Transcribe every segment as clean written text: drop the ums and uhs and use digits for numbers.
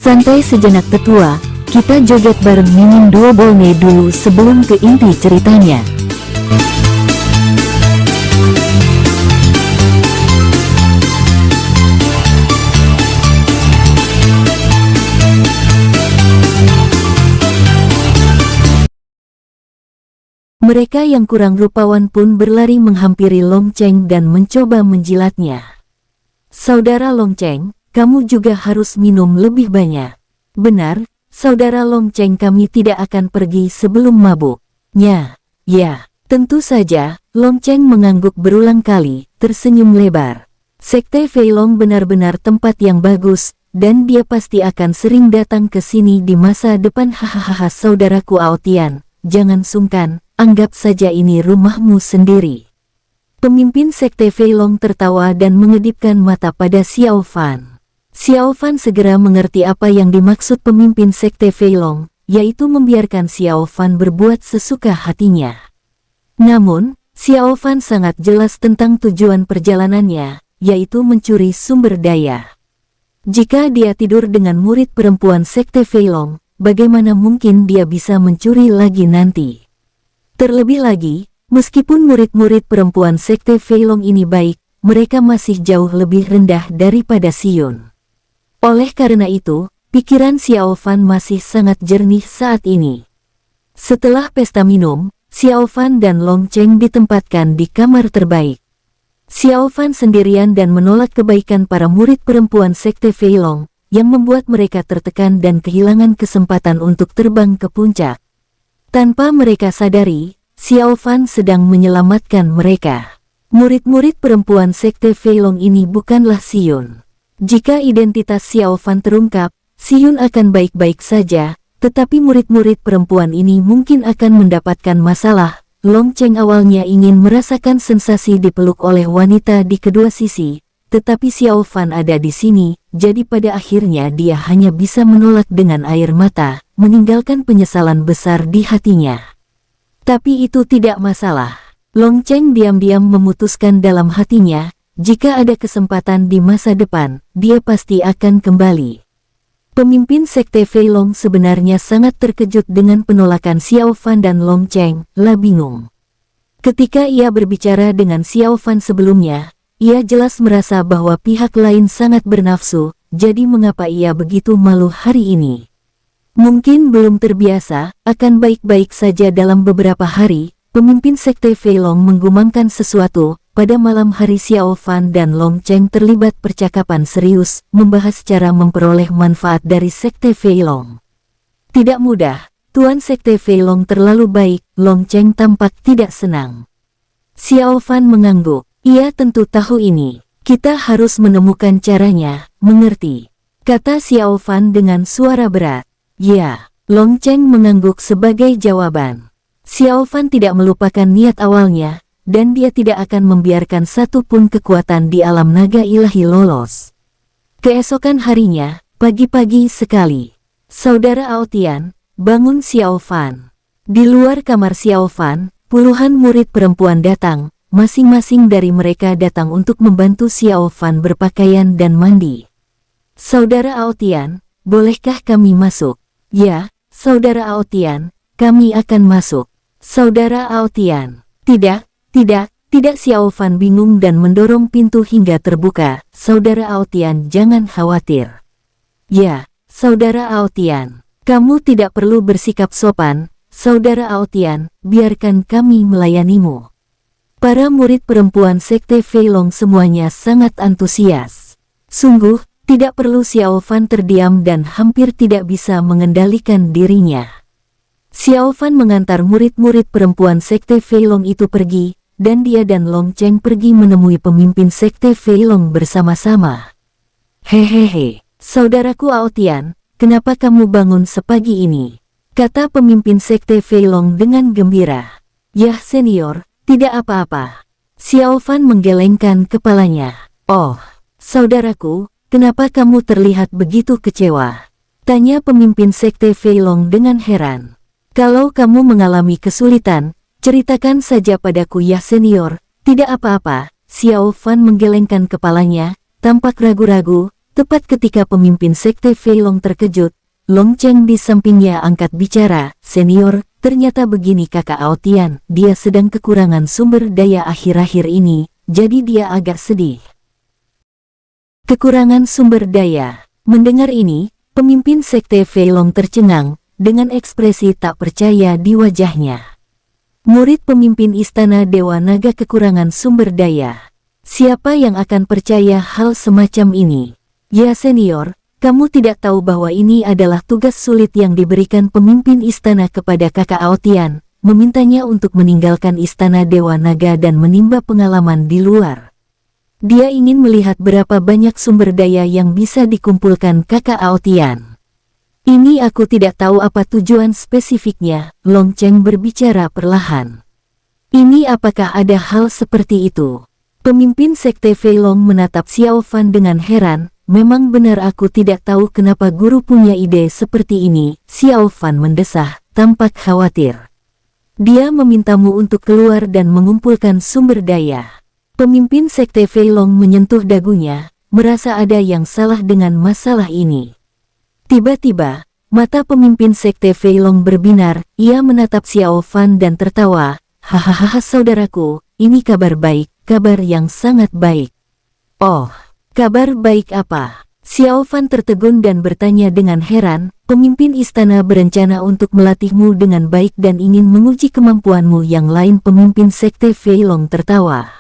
Santai sejenak tetua, kita joget bareng Mimin Duo Bolne dulu sebelum ke inti ceritanya. Mereka yang kurang rupawan pun berlari menghampiri Long Cheng dan mencoba menjilatnya. Saudara Long Cheng, kamu juga harus minum lebih banyak. Benar, saudara Long Cheng, kami tidak akan pergi sebelum mabuk. Ya, tentu saja. Long Cheng mengangguk berulang kali, tersenyum lebar. Sekte Feilong benar-benar tempat yang bagus, dan dia pasti akan sering datang ke sini di masa depan. Hahaha, saudaraku Aotian, jangan sungkan, anggap saja ini rumahmu sendiri. Pemimpin Sekte Feilong tertawa dan mengedipkan mata pada Xiao Fan. Xiao Fan segera mengerti apa yang dimaksud pemimpin Sekte Feilong, yaitu membiarkan Xiao Fan berbuat sesuka hatinya. Namun, Xiao Fan sangat jelas tentang tujuan perjalanannya, yaitu mencuri sumber daya. Jika dia tidur dengan murid perempuan Sekte Feilong, bagaimana mungkin dia bisa mencuri lagi nanti? Terlebih lagi, meskipun murid-murid perempuan Sekte Feilong ini baik, mereka masih jauh lebih rendah daripada Xion. Oleh karena itu, pikiran Xiao Fan masih sangat jernih saat ini. Setelah pesta minum, Xiao Fan dan Long Cheng ditempatkan di kamar terbaik. Xiao Fan sendirian dan menolak kebaikan para murid perempuan Sekte Feilong, yang membuat mereka tertekan dan kehilangan kesempatan untuk terbang ke puncak. Tanpa mereka sadari, Xiao Fan sedang menyelamatkan mereka. Murid-murid perempuan Sekte Feilong ini bukanlah Xion. Jika identitas Xiao Fan terungkap, Xion akan baik-baik saja, tetapi murid-murid perempuan ini mungkin akan mendapatkan masalah. Long Cheng awalnya ingin merasakan sensasi dipeluk oleh wanita di kedua sisi, tetapi Xiao Fan ada di sini, jadi pada akhirnya dia hanya bisa menolak dengan air mata, meninggalkan penyesalan besar di hatinya. Tapi itu tidak masalah. Long Cheng diam-diam memutuskan dalam hatinya, jika ada kesempatan di masa depan, dia pasti akan kembali. Pemimpin Sekte Feilong sebenarnya sangat terkejut dengan penolakan Xiao Fan dan Long Cheng, bingung. Ketika ia berbicara dengan Xiao Fan sebelumnya, ia jelas merasa bahwa pihak lain sangat bernafsu, jadi mengapa ia begitu malu hari ini? Mungkin belum terbiasa, akan baik-baik saja dalam beberapa hari. Pemimpin Sekte Feilong menggumamkan sesuatu. Pada malam hari Xiao Fan dan Long Cheng terlibat percakapan serius, membahas cara memperoleh manfaat dari Sekte Feilong. Tidak mudah, Tuan Sekte Feilong terlalu baik. Long Cheng tampak tidak senang. Xiao Fan mengangguk. Ia tentu tahu ini. Kita harus menemukan caranya, mengerti? Kata Xiao Fan dengan suara berat. Ya, Long Cheng mengangguk sebagai jawaban. Xiao Fan tidak melupakan niat awalnya, dan dia tidak akan membiarkan satu pun kekuatan di alam naga ilahi lolos. Keesokan harinya, pagi-pagi sekali, saudara Aotian, bangun Xiao Fan. Di luar kamar Xiao Fan, puluhan murid perempuan datang, masing-masing dari mereka datang untuk membantu Xiao Fan berpakaian dan mandi. Saudara Aotian, bolehkah kami masuk? Ya, saudara Aotian, kami akan masuk. Saudara Aotian, tidak, Xiao Fan bingung dan mendorong pintu hingga terbuka. Saudara Aotian, jangan khawatir. Ya, saudara Aotian, kamu tidak perlu bersikap sopan. Saudara Aotian, biarkan kami melayanimu. Para murid perempuan Sekte Feilong semuanya sangat antusias. Sungguh, tidak perlu Xiao Fan terdiam dan hampir tidak bisa mengendalikan dirinya. Xiao Fan mengantar murid-murid perempuan Sekte Feilong itu pergi, dan dia dan Long Cheng pergi menemui pemimpin Sekte Feilong bersama-sama. Hehehe, saudaraku Aotian, kenapa kamu bangun sepagi ini? Kata pemimpin Sekte Feilong dengan gembira. Yah senior, tidak apa-apa. Xiao Fan menggelengkan kepalanya. Oh, saudaraku, kenapa kamu terlihat begitu kecewa? Tanya pemimpin Sekte Feilong dengan heran. Kalau kamu mengalami kesulitan, ceritakan saja padaku ya senior. Tidak apa-apa. Xiao Fan menggelengkan kepalanya, tampak ragu-ragu, Tepat ketika pemimpin Sekte Feilong terkejut, Long Cheng di sampingnya angkat bicara, "Senior, ternyata begini Kakak Aotian, dia sedang kekurangan sumber daya akhir-akhir ini, jadi dia agak sedih." Kekurangan sumber daya. Mendengar ini, pemimpin Sekte Feilong tercengang, dengan ekspresi tak percaya di wajahnya. Murid pemimpin Istana Dewa Naga kekurangan sumber daya. Siapa yang akan percaya hal semacam ini? Ya senior, kamu tidak tahu bahwa ini adalah tugas sulit yang diberikan pemimpin istana kepada Kakak Aotian, memintanya untuk meninggalkan Istana Dewa Naga dan menimba pengalaman di luar. Dia ingin melihat berapa banyak sumber daya yang bisa dikumpulkan Kakak Aotian. Ini aku tidak tahu apa tujuan spesifiknya, Long Cheng berbicara perlahan. Ini apakah ada hal seperti itu? Pemimpin Sekte Feilong menatap Xiao Fan dengan heran. Memang benar aku tidak tahu kenapa guru punya ide seperti ini, Xiao Fan mendesah, tampak khawatir. Dia memintamu untuk keluar dan mengumpulkan sumber daya. Pemimpin Sekte Feilong menyentuh dagunya, merasa ada yang salah dengan masalah ini. Tiba-tiba, mata pemimpin Sekte Feilong berbinar, ia menatap Xiao Fan dan tertawa, "Hahaha saudaraku, ini kabar baik, kabar yang sangat baik." "Oh, kabar baik apa?" Xiao Fan tertegun dan bertanya dengan heran, "Pemimpin istana berencana untuk melatihmu dengan baik dan ingin menguji kemampuanmu yang lain." Pemimpin Sekte Feilong tertawa.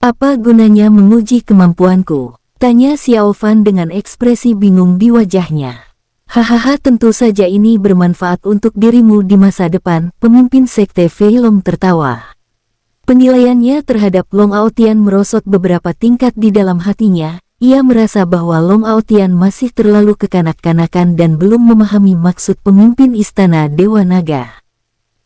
"Apa gunanya menguji kemampuanku?" tanya Xiao Fan dengan ekspresi bingung di wajahnya. "Hahaha, tentu saja ini bermanfaat untuk dirimu di masa depan." Pemimpin Sekte Feilong tertawa. Penilaiannya terhadap Long Aotian merosot beberapa tingkat di dalam hatinya. Ia merasa bahwa Long Aotian masih terlalu kekanak-kanakan dan belum memahami maksud pemimpin Istana Dewa Naga.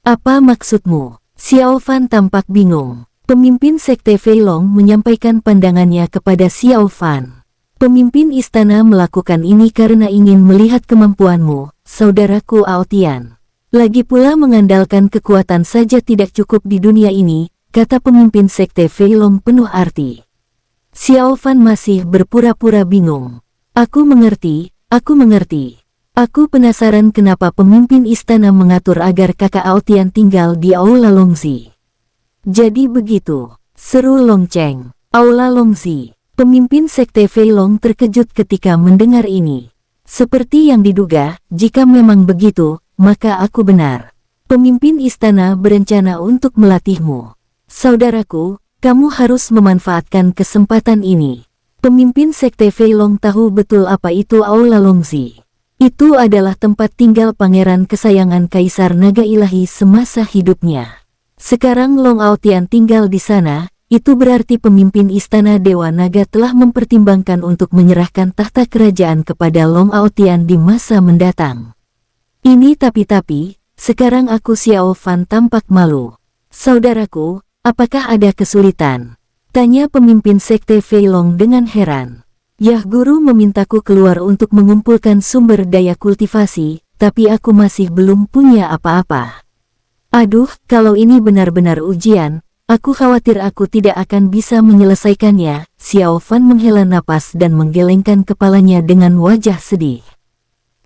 "Apa maksudmu?" Xiao Fan tampak bingung. Pemimpin Sekte Feilong menyampaikan pandangannya kepada Xiao Fan. "Pemimpin istana melakukan ini karena ingin melihat kemampuanmu, saudaraku Aotian. Lagi pula mengandalkan kekuatan saja tidak cukup di dunia ini," kata pemimpin Sekte Feilong penuh arti. Xiao Fan masih berpura-pura bingung. Aku mengerti. Aku penasaran kenapa pemimpin istana mengatur agar Kakak Aotian tinggal di Aula Longzi." "Jadi begitu," seru Long Cheng. "Aula Longzi." Pemimpin Sekte Feilong terkejut ketika mendengar ini. "Seperti yang diduga, jika memang begitu, maka aku benar. Pemimpin istana berencana untuk melatihmu. Saudaraku, kamu harus memanfaatkan kesempatan ini." Pemimpin Sekte Feilong tahu betul apa itu Aula Longzi. Itu adalah tempat tinggal pangeran kesayangan Kaisar Naga Ilahi semasa hidupnya. Sekarang Long Aotian tinggal di sana, itu berarti pemimpin Istana Dewa Naga telah mempertimbangkan untuk menyerahkan tahta kerajaan kepada Long Aotian di masa mendatang. Ini tapi, sekarang aku Xiao Fan tampak malu. "Saudaraku, apakah ada kesulitan?" tanya pemimpin Sekte Feilong dengan heran. "Yah, guru memintaku keluar untuk mengumpulkan sumber daya kultivasi, tapi aku masih belum punya apa-apa." "Aduh, kalau ini benar-benar ujian, aku khawatir aku tidak akan bisa menyelesaikannya." Xiao Fan menghela napas dan menggelengkan kepalanya dengan wajah sedih.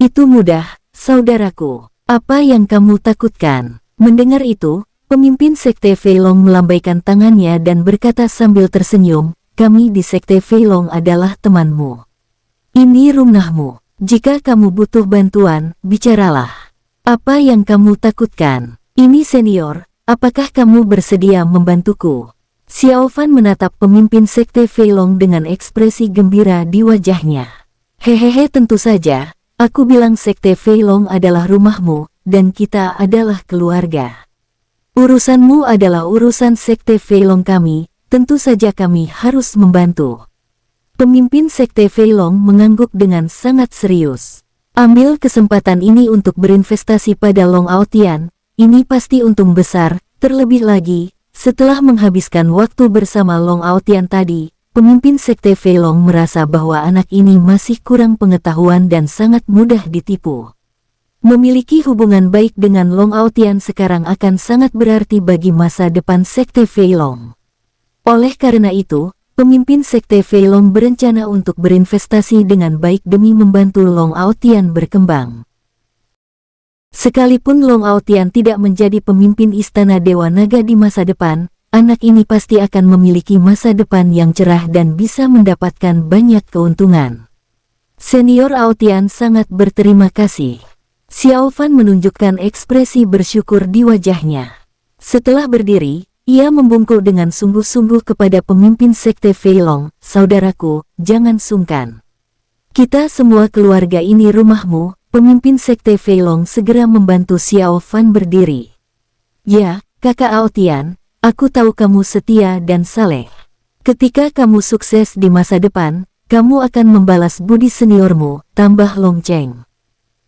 "Itu mudah, saudaraku. Apa yang kamu takutkan?" Mendengar itu, pemimpin Sekte Feilong melambaikan tangannya dan berkata sambil tersenyum, "Kami di Sekte Feilong adalah temanmu. Ini rumahmu. Jika kamu butuh bantuan, bicaralah. Apa yang kamu takutkan? Ini senior, apakah kamu bersedia membantuku?" Xiao Fan menatap pemimpin Sekte Feilong dengan ekspresi gembira di wajahnya. "Hehehe, tentu saja. Aku bilang Sekte Feilong adalah rumahmu, dan kita adalah keluarga. Urusanmu adalah urusan Sekte Feilong kami, tentu saja kami harus membantu." Pemimpin Sekte Feilong mengangguk dengan sangat serius. "Ambil kesempatan ini untuk berinvestasi pada Long Aotian, ini pasti untung besar." Terlebih lagi, setelah menghabiskan waktu bersama Long Aotian tadi, pemimpin Sekte Feilong merasa bahwa anak ini masih kurang pengetahuan dan sangat mudah ditipu. Memiliki hubungan baik dengan Long Aotian sekarang akan sangat berarti bagi masa depan Sekte Feilong. Oleh karena itu, Pemimpin Sekte Fei Long berencana untuk berinvestasi dengan baik demi membantu Long Aotian berkembang. Sekalipun Long Aotian tidak menjadi pemimpin Istana Dewa Naga di masa depan, anak ini pasti akan memiliki masa depan yang cerah dan bisa mendapatkan banyak keuntungan. Senior Aotian sangat berterima kasih. Xiao Fan menunjukkan ekspresi bersyukur di wajahnya. Setelah berdiri, ia membungkuk dengan sungguh-sungguh kepada pemimpin Sekte Fei Long, "Saudaraku, jangan sungkan. Kita semua keluarga ini rumahmu." Pemimpin Sekte Fei Long segera membantu Xiao Fan berdiri. "Ya, Kakak Aotian, aku tahu kamu setia dan saleh. Ketika kamu sukses di masa depan, kamu akan membalas budi seniormu," tambah Long Cheng.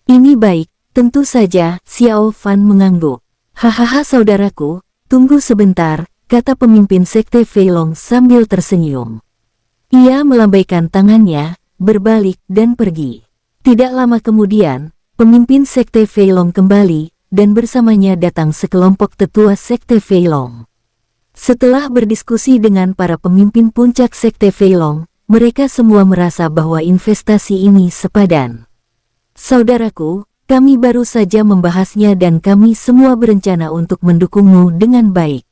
"Ini baik, tentu saja." Xiao Fan mengangguk. "Hahaha saudaraku, tunggu sebentar," kata pemimpin Sekte Fei Long sambil tersenyum. Ia melambaikan tangannya, berbalik dan pergi. Tidak lama kemudian, pemimpin Sekte Fei Long kembali, dan bersamanya datang sekelompok tetua Sekte Fei Long. Setelah berdiskusi dengan para pemimpin puncak Sekte Fei Long, mereka semua merasa bahwa investasi ini sepadan. "Saudaraku, kami baru saja membahasnya dan kami semua berencana untuk mendukungmu dengan baik,"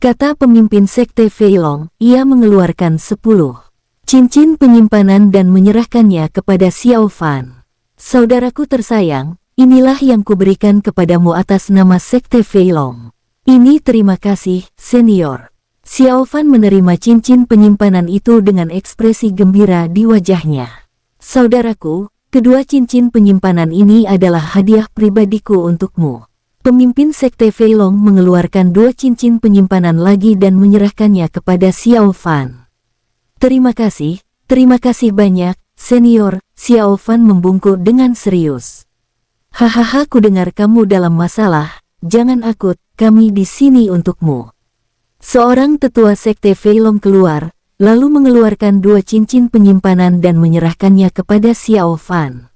kata pemimpin Sekte Fei Long. Ia mengeluarkan 10 cincin penyimpanan dan menyerahkannya kepada Xiao Fan. "Saudaraku tersayang, inilah yang kuberikan kepadamu atas nama Sekte Fei Long." "Ini terima kasih, senior." Xiao Fan menerima cincin penyimpanan itu dengan ekspresi gembira di wajahnya. "Saudaraku, kedua cincin penyimpanan ini adalah hadiah pribadiku untukmu." Pemimpin Sekte Fei Long mengeluarkan 2 cincin penyimpanan lagi dan menyerahkannya kepada Xiao Fan. Terima kasih banyak, senior." Xiao Fan membungkuk dengan serius. "Hahaha, ku dengar kamu dalam masalah, jangan akut, kami di sini untukmu." Seorang tetua Sekte Fei Long keluar, lalu mengeluarkan 2 cincin penyimpanan dan menyerahkannya kepada Xiao Fan.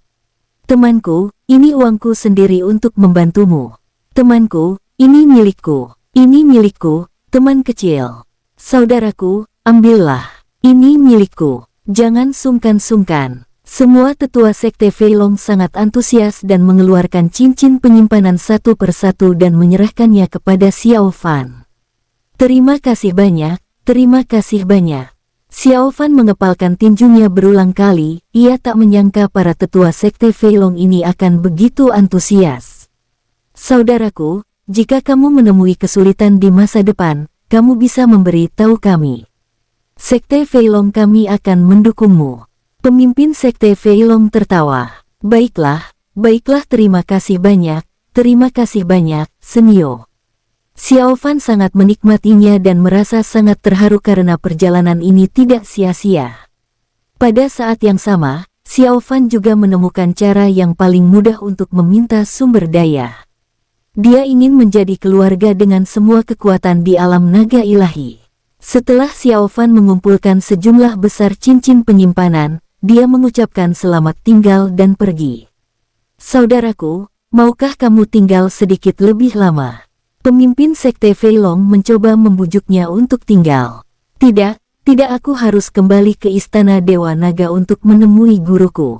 "Temanku, ini uangku sendiri untuk membantumu." "Temanku, ini milikku. Ini milikku, teman kecil." "Saudaraku, ambillah. Ini milikku. Jangan sungkan-sungkan." Semua tetua Sekte Fei Long sangat antusias dan mengeluarkan cincin penyimpanan satu persatu dan menyerahkannya kepada Xiao Fan. Terima kasih banyak, terima kasih banyak." Xiao Fan mengepalkan tinjunya berulang kali, ia tak menyangka para tetua Sekte Fei Long ini akan begitu antusias. "Saudaraku, jika kamu menemui kesulitan di masa depan, kamu bisa memberi tahu kami. Sekte Fei Long kami akan mendukungmu." Pemimpin Sekte Fei Long tertawa. Baiklah, terima kasih banyak, senior." Xiao Fan sangat menikmatinya dan merasa sangat terharu karena perjalanan ini tidak sia-sia. Pada saat yang sama, Xiao Fan juga menemukan cara yang paling mudah untuk meminta sumber daya. Dia ingin menjadi keluarga dengan semua kekuatan di alam naga ilahi. Setelah Xiao Fan mengumpulkan sejumlah besar cincin penyimpanan, dia mengucapkan selamat tinggal dan pergi. "Saudaraku, maukah kamu tinggal sedikit lebih lama?" Pemimpin Sekte Fei Long mencoba membujuknya untuk tinggal. Tidak, aku harus kembali ke Istana Dewa Naga untuk menemui guruku.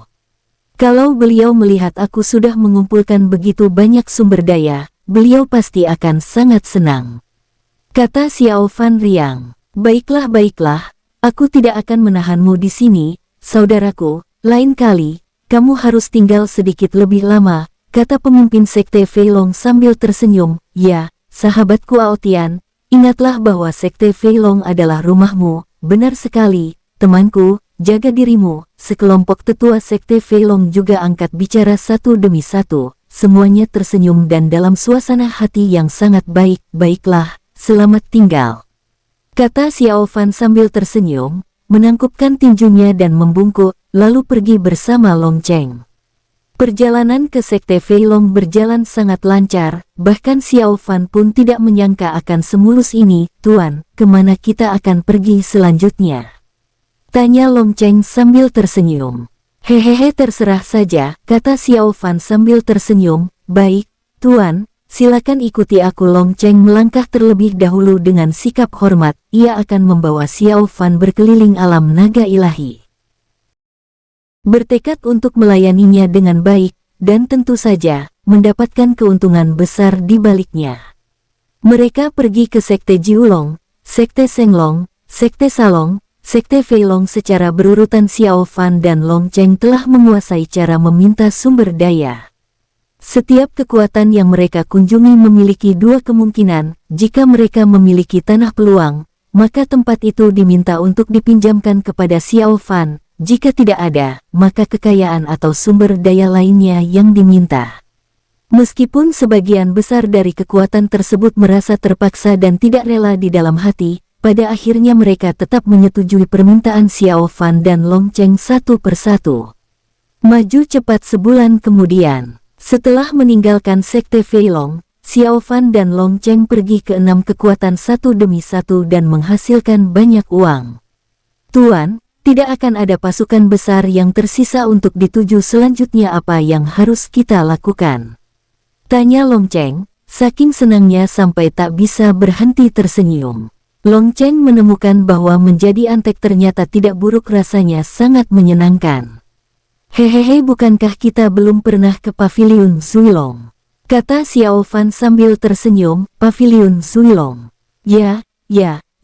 Kalau beliau melihat aku sudah mengumpulkan begitu banyak sumber daya, beliau pasti akan sangat senang," kata Xiao Fan riang. Baiklah, aku tidak akan menahanmu di sini, saudaraku, lain kali, kamu harus tinggal sedikit lebih lama," kata pemimpin Sekte Fei Long sambil tersenyum. "Ya, sahabatku Aotian, ingatlah bahwa Sekte Fei Long adalah rumahmu." "Benar sekali, temanku, jaga dirimu." Sekelompok tetua Sekte Fei Long juga angkat bicara satu demi satu, semuanya tersenyum dan dalam suasana hati yang sangat baik. "Baiklah, selamat tinggal," kata Xiao Fan sambil tersenyum, menangkupkan tinjunya dan membungkuk, lalu pergi bersama Long Cheng. Perjalanan ke Sekte Fei Long berjalan sangat lancar, bahkan Xiao Fan pun tidak menyangka akan semulus ini. "Tuan, kemana kita akan pergi selanjutnya?" tanya Long Cheng sambil tersenyum. "Hehehe, terserah saja," kata Xiao Fan sambil tersenyum. "Baik, Tuan, silakan ikuti aku." Long Cheng melangkah terlebih dahulu dengan sikap hormat. Ia akan membawa Xiao Fan berkeliling alam naga ilahi, bertekad untuk melayaninya dengan baik, dan tentu saja, mendapatkan keuntungan besar di baliknya. Mereka pergi ke Sekte Jiulong, Sekte Senglong, Sekte Salong, Sekte Feilong secara berurutan. Xiao Fan dan Long Cheng telah menguasai cara meminta sumber daya. Setiap kekuatan yang mereka kunjungi memiliki dua kemungkinan. Jika mereka memiliki tanah peluang, maka tempat itu diminta untuk dipinjamkan kepada Xiao Fan. Jika tidak ada, maka kekayaan atau sumber daya lainnya yang diminta. Meskipun sebagian besar dari kekuatan tersebut merasa terpaksa dan tidak rela di dalam hati, pada akhirnya mereka tetap menyetujui permintaan Xiao Fan dan Long Cheng satu persatu. Maju cepat sebulan kemudian, setelah meninggalkan Sekte Feilong, Xiao Fan dan Long Cheng pergi ke 6 kekuatan satu demi satu dan menghasilkan banyak uang. "Tuan, tidak akan ada pasukan besar yang tersisa untuk dituju selanjutnya. Apa yang harus kita lakukan?" tanya Long Cheng, saking senangnya sampai tak bisa berhenti tersenyum. Long Cheng menemukan bahwa menjadi antek ternyata tidak buruk, rasanya sangat menyenangkan. "Hehehe, bukankah kita belum pernah ke Paviliun Zuilong?" kata Xiao Fan sambil tersenyum. "Paviliun Zuilong? Ya,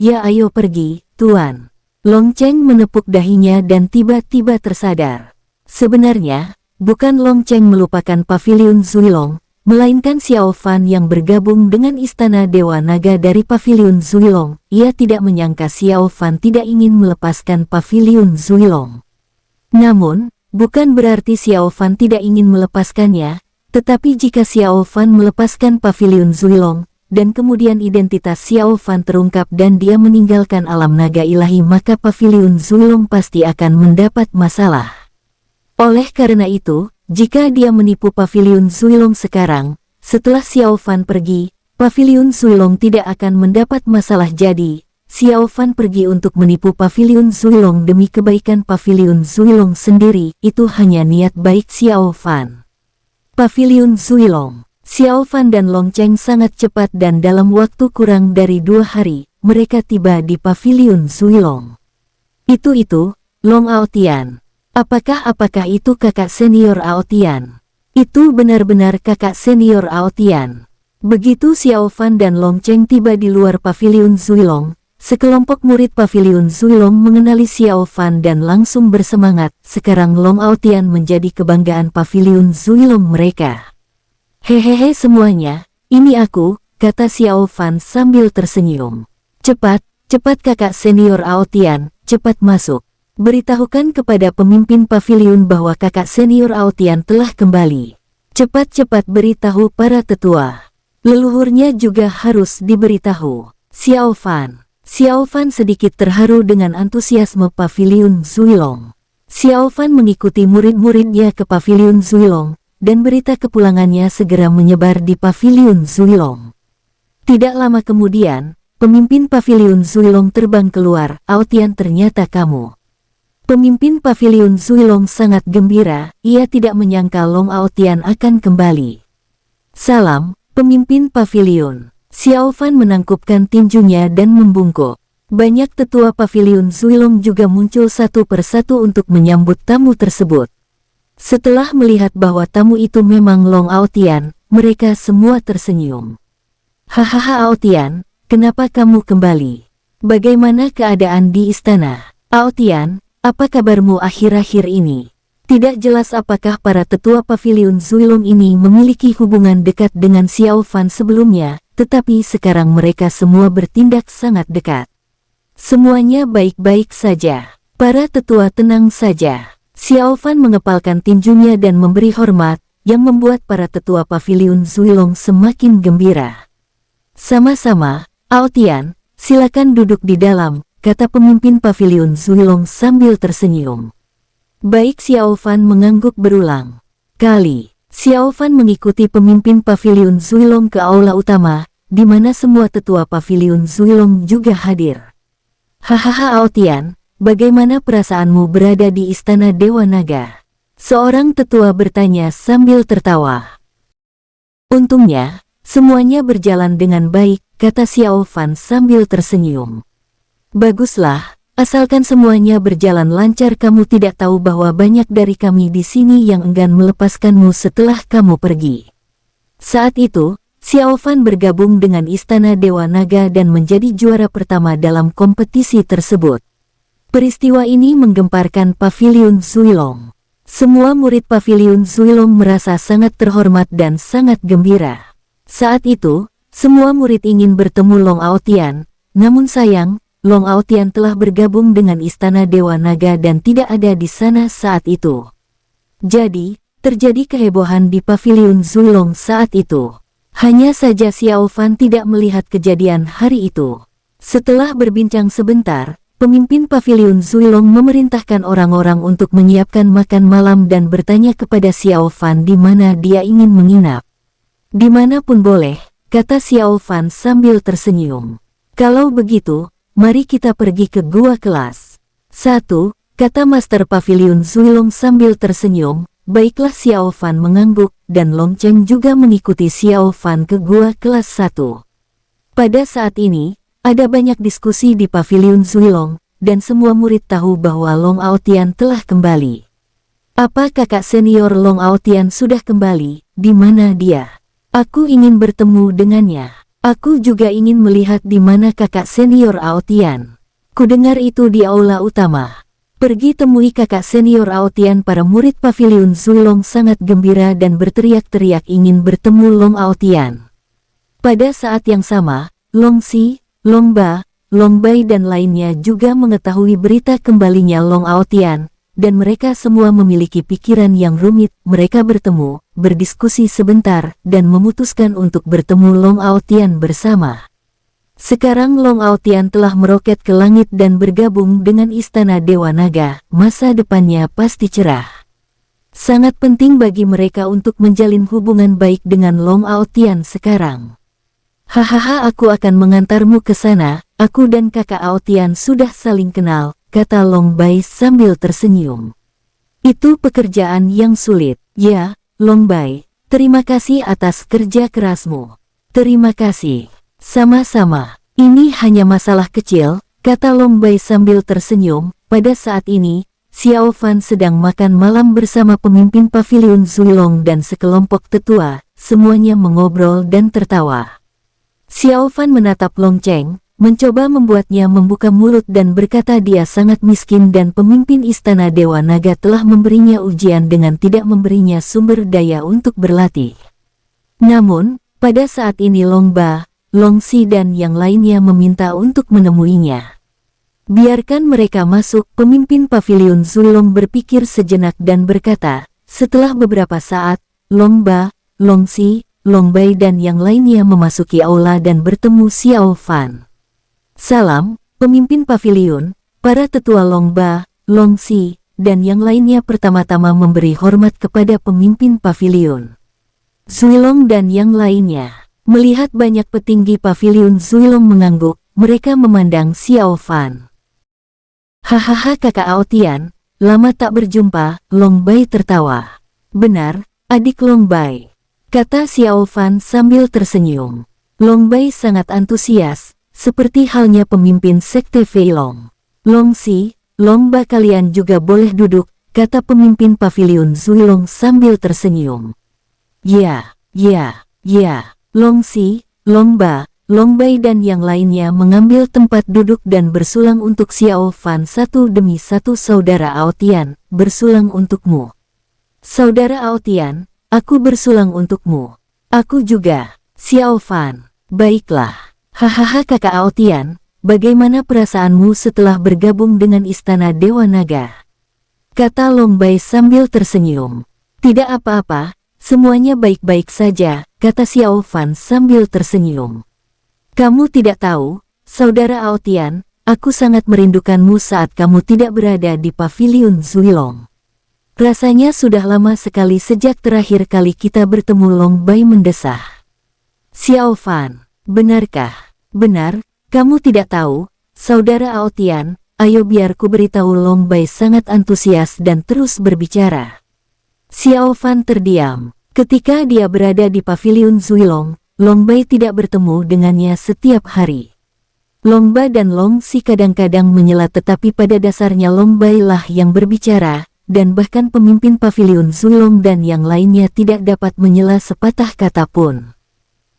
ayo pergi, Tuan." Long Cheng menepuk dahinya dan tiba-tiba tersadar. Sebenarnya, bukan Long Cheng melupakan Paviliun Zuilong, melainkan Xiao Fan yang bergabung dengan Istana Dewa Naga dari Paviliun Zuilong. Ia tidak menyangka Xiao Fan tidak ingin melepaskan Paviliun Zuilong. Namun, bukan berarti Xiao Fan tidak ingin melepaskannya, tetapi jika Xiao Fan melepaskan Paviliun Zuilong, dan kemudian identitas Xiao Fan terungkap dan dia meninggalkan alam naga ilahi, maka Paviliun Zuilong pasti akan mendapat masalah. Oleh karena itu, jika dia menipu Paviliun Zuilong sekarang, setelah Xiao Fan pergi, Paviliun Zuilong tidak akan mendapat masalah. Jadi, Xiao Fan pergi untuk menipu Paviliun Zuilong demi kebaikan Paviliun Zuilong sendiri. Itu hanya niat baik Xiao Fan. Paviliun Zuilong. Xiao Fan dan Long Cheng sangat cepat dan dalam waktu kurang dari 2 hari, mereka tiba di Paviliun Zuilong. Itu, Long Aotian. Apakah itu kakak senior Aotian? Itu benar-benar kakak senior Aotian. Begitu Xiao Fan dan Long Cheng tiba di luar Paviliun Zuilong, sekelompok murid Paviliun Zuilong mengenali Xiao Fan dan langsung bersemangat. Sekarang Long Aotian menjadi kebanggaan Paviliun Zuilong mereka. "Hehehe semuanya, ini aku," kata Xiao Fan sambil tersenyum. Cepat kakak senior Aotian, cepat masuk. Beritahukan kepada pemimpin paviliun bahwa kakak senior Aotian telah kembali. Cepat beritahu para tetua. Leluhurnya juga harus diberitahu." Xiao Fan sedikit terharu dengan antusiasme Paviliun Zuilong. Xiao Fan mengikuti murid-muridnya ke Paviliun Zuilong, dan berita kepulangannya segera menyebar di Paviliun Zuilong. Tidak lama kemudian, pemimpin Paviliun Zuilong terbang keluar. "Aotian, ternyata kamu." Pemimpin Paviliun Zuilong sangat gembira, ia tidak menyangka Long Aotian akan kembali. "Salam, pemimpin Paviliun." Xiao Fan menangkupkan tinjunya dan membungkuk. Banyak tetua Paviliun Zuilong juga muncul satu persatu untuk menyambut tamu tersebut. Setelah melihat bahwa tamu itu memang Long Aotian, mereka semua tersenyum. "Hahaha Aotian, kenapa kamu kembali? Bagaimana keadaan di istana? Aotian, apa kabarmu akhir-akhir ini?" Tidak jelas apakah para tetua Paviliun Zuilong ini memiliki hubungan dekat dengan Xiao Fan sebelumnya, tetapi sekarang mereka semua bertindak sangat dekat. Semuanya baik-baik saja. Para tetua tenang saja. Xiao Fan mengepalkan tinjunya dan memberi hormat, yang membuat para tetua Paviliun Zuilong semakin gembira. "Sama-sama, Aotian, silakan duduk di dalam," kata pemimpin Paviliun Zuilong sambil tersenyum. "Baik." Xiao Fan mengangguk berulang kali. Xiao Fan mengikuti pemimpin Paviliun Zuilong ke aula utama, di mana semua tetua Paviliun Zuilong juga hadir. "Hahaha Aotian, bagaimana perasaanmu berada di Istana Dewa Naga?" seorang tetua bertanya sambil tertawa. "Untungnya, Semuanya berjalan dengan baik, kata Xiao Fan sambil tersenyum. Baguslah, asalkan semuanya berjalan lancar. Kamu tidak tahu bahwa banyak dari kami di sini yang enggan melepaskanmu setelah kamu pergi. Saat itu, Xiao Fan bergabung dengan Istana Dewa Naga dan menjadi juara pertama dalam kompetisi tersebut. Peristiwa ini menggemparkan Paviliun Zuilong. Semua murid Paviliun Zuilong merasa sangat terhormat dan sangat gembira. Saat itu, semua murid ingin bertemu Long Aotian, namun sayang, Long Aotian telah bergabung dengan Istana Dewa Naga dan tidak ada di sana saat itu. Jadi, terjadi kehebohan di Paviliun Zuilong saat itu. Hanya saja Xiao Fan tidak melihat kejadian hari itu. Setelah berbincang sebentar, pemimpin Paviliun Zuilong memerintahkan orang-orang untuk menyiapkan makan malam dan bertanya kepada Xiao Fan di mana dia ingin menginap. Dimanapun boleh, kata Xiao Fan sambil tersenyum. Kalau begitu, mari kita pergi ke gua kelas. 1, kata Master Paviliun Zuilong sambil tersenyum. Baiklah, Xiao Fan mengangguk, dan Long Cheng juga mengikuti Xiao Fan ke gua kelas 1. Pada saat ini, ada banyak diskusi di Paviliun Zuilong, dan semua murid tahu bahwa Long Aotian telah kembali. Apa kakak senior Long Aotian sudah kembali? Di mana dia? Aku ingin bertemu dengannya. Aku juga ingin melihat di mana kakak senior Aotian. Kudengar itu di aula utama. Pergi temui kakak senior Aotian. Para murid Paviliun Zuilong sangat gembira dan berteriak-teriak ingin bertemu Long Aotian. Pada saat yang sama, Long Si, Long Ba, Long Bai dan lainnya juga mengetahui berita kembalinya Long Aotian, dan mereka semua memiliki pikiran yang rumit. Mereka bertemu, berdiskusi sebentar, dan memutuskan untuk bertemu Long Aotian bersama. Sekarang Long Aotian telah meroket ke langit dan bergabung dengan Istana Dewa Naga. Masa depannya pasti cerah. Sangat penting bagi mereka untuk menjalin hubungan baik dengan Long Aotian sekarang. Hahaha, aku akan mengantarmu ke sana. Aku dan kakak Aotian sudah saling kenal, kata Long Bai sambil tersenyum. Itu pekerjaan yang sulit. Ya, Long Bai, terima kasih atas kerja kerasmu. Terima kasih. Sama-sama. Ini hanya masalah kecil, kata Long Bai sambil tersenyum. Pada saat ini, Xiao Fan sedang makan malam bersama pemimpin Paviliun Zuilong dan sekelompok tetua. Semuanya mengobrol dan tertawa. Xiao Fan menatap Long Cheng, mencoba membuatnya membuka mulut dan berkata dia sangat miskin dan pemimpin Istana Dewa Naga telah memberinya ujian dengan tidak memberinya sumber daya untuk berlatih. Namun, pada saat ini Long Ba, Long Si dan yang lainnya meminta untuk menemuinya. Biarkan mereka masuk. Pemimpin Paviliun Zuilong berpikir sejenak dan berkata, setelah beberapa saat, Long Ba, Long Si, Long Bai dan yang lainnya memasuki aula dan bertemu Xiao Fan. Salam, pemimpin paviliun. Para tetua Long Ba, Long Si, dan yang lainnya pertama-tama memberi hormat kepada pemimpin paviliun Zuilong dan yang lainnya. Melihat banyak petinggi paviliun Zuilong mengangguk, mereka memandang Xiao Fan. Hahaha, kakak Aotian, lama tak berjumpa. Long Bai tertawa. Benar, adik Long Bai, kata Xiao Fan sambil tersenyum. Long Bai sangat antusias, seperti halnya pemimpin sekte Feilong. Long Si, Long Ba, kalian juga boleh duduk, kata pemimpin paviliun Zuilong sambil tersenyum. Ya. Long Si, Long Ba, Long Bai dan yang lainnya mengambil tempat duduk dan bersulang untuk Xiao Fan satu demi satu. Saudara Aotian, bersulang untukmu. Saudara Aotian, aku bersulang untukmu. Aku juga. Xiao Fan. Baiklah. Hahaha, kakak Aotian, bagaimana perasaanmu setelah bergabung dengan Istana Dewa Naga? Kata Long Bai sambil tersenyum. Tidak apa-apa, semuanya baik-baik saja, kata Xiao Fan sambil tersenyum. Kamu tidak tahu, saudara Aotian, aku sangat merindukanmu saat kamu tidak berada di paviliun Zuilong. Rasanya sudah lama sekali sejak terakhir kali kita bertemu. Long Bai mendesah. Xiao Fan, benarkah? Benar, kamu tidak tahu, saudara Aotian, ayo biar ku beritahu. Long Bai sangat antusias dan terus berbicara. Xiao Fan terdiam. Ketika dia berada di paviliun Zuilong, Long Bai tidak bertemu dengannya setiap hari. Long Ba dan Long Si kadang-kadang menyela, tetapi pada dasarnya Long Bai lah yang berbicara, dan bahkan pemimpin pavilion Zuilong dan yang lainnya tidak dapat menyela sepatah kata pun.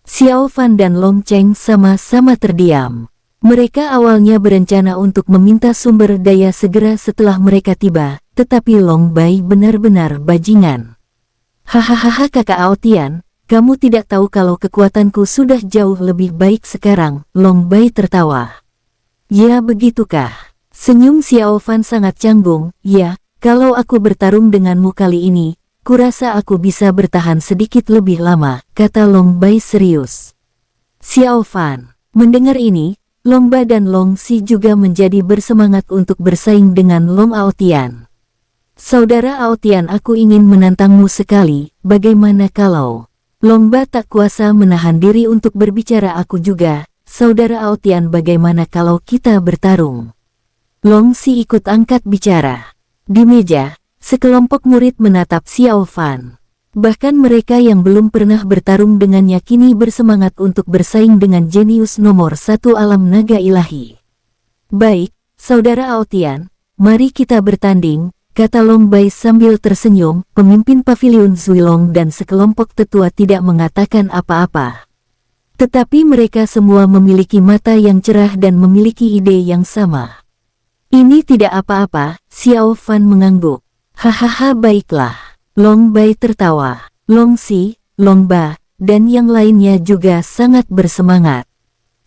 Xiao Fan dan Long Cheng sama-sama terdiam. Mereka awalnya berencana untuk meminta sumber daya segera setelah mereka tiba, tetapi Long Bai benar-benar bajingan. Hahaha, kakak Aotian, kamu tidak tahu kalau kekuatanku sudah jauh lebih baik sekarang, Long Bai tertawa. Ya begitukah? Senyum Xiao Fan sangat canggung. Ya, kalau aku bertarung denganmu kali ini, kurasa aku bisa bertahan sedikit lebih lama, kata Long Bai serius. Xiao Fan mendengar ini, Long Ba dan Long Si juga menjadi bersemangat untuk bersaing dengan Long Aotian. Saudara Aotian, aku ingin menantangmu sekali, bagaimana kalau... Long Ba tak kuasa menahan diri untuk berbicara. Aku juga, saudara Aotian, bagaimana kalau kita bertarung? Long Si ikut angkat bicara. Di meja, sekelompok murid menatap Xiao Fan. Bahkan mereka yang belum pernah bertarung dengannya kini bersemangat untuk bersaing dengan jenius nomor 1 alam naga ilahi. Baik, saudara Aotian, mari kita bertanding, kata Long Bai sambil tersenyum. Pemimpin pavilion Zuilong dan sekelompok tetua tidak mengatakan apa-apa. Tetapi mereka semua memiliki mata yang cerah dan memiliki ide yang sama. Ini tidak apa-apa, Xiao Fan mengangguk. Hahaha, baiklah. Long Bai tertawa. Long Si, Long Ba, dan yang lainnya juga sangat bersemangat.